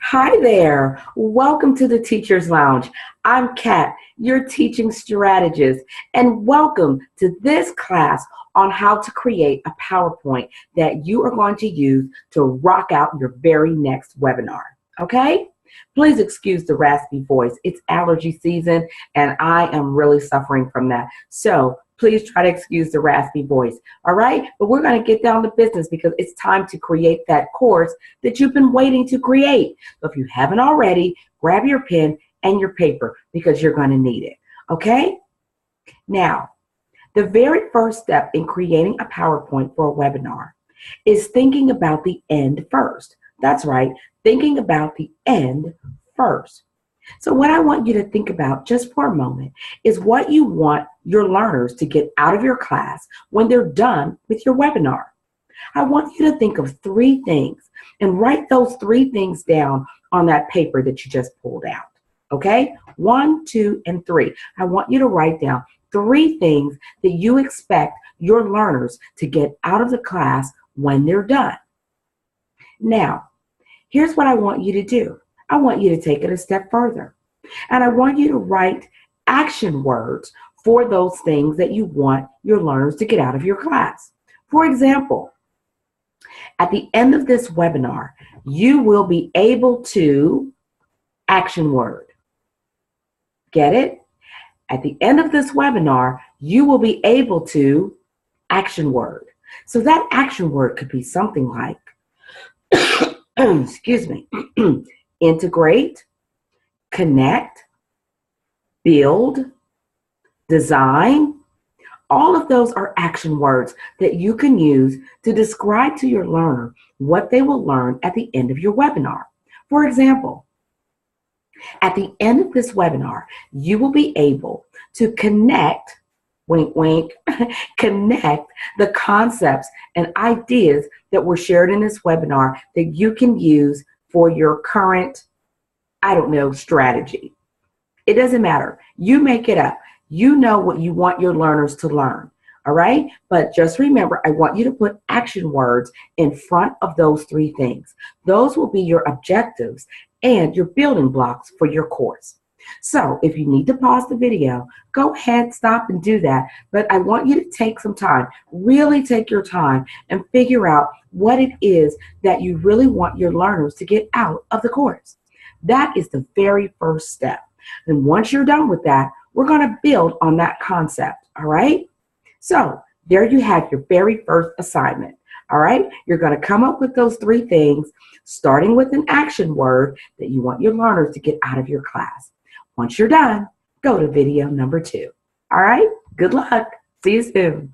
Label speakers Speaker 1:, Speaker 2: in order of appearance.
Speaker 1: Hi there. Welcome to the Teacher's Lounge. I'm Kat, your teaching strategist, and welcome to this class on how to create a PowerPoint that you are going to use to rock out your very next webinar. Okay? Please excuse the raspy voice. It's allergy season, and I am really suffering from that. So please try to excuse the raspy voice. All right? But we're going to get down to business because it's time to create that course that you've been waiting to create. So if you haven't already, grab your pen and your paper because you're going to need it. Okay? Now, the very first step in creating a PowerPoint for a webinar is thinking about the end first. That's right, thinking about the end first. So what I want you to think about just for a moment is what you want your learners to get out of your class when they're done with your webinar. I want you to think of three things and write those three things down on that paper that you just pulled out. Okay? 1, 2, and 3. I want you to write down three things that you expect your learners to get out of the class when they're done. Now, here's what I want you to do. I want you to take it a step further. And I want you to write action words for those things that you want your learners to get out of your class. For example, at the end of this webinar, you will be able to action word. Get it? At the end of this webinar, you will be able to action word. So that action word could be something like, excuse me, integrate, connect, build, design. All of those are action words that you can use to describe to your learner what they will learn at the end of your webinar. For example, at the end of this webinar, you will be able to connect, wink, wink, connect the concepts and ideas that were shared in this webinar that you can use for your current, strategy. It doesn't matter. You make it up. You know what you want your learners to learn. All right? But just remember, I want you to put action words in front of those three things. Those will be your objectives and your building blocks for your course. So if you need to pause the video, go ahead, stop and do that. But I want you to take some time, really take your time and figure out what it is that you really want your learners to get out of the course. That is the very first step. And once you're done with that, we're going to build on that concept. All right? So there you have your very first assignment. All right? You're going to come up with those three things, starting with an action word that you want your learners to get out of your class. Once you're done, go to video number 2. All right? Good luck. See you soon.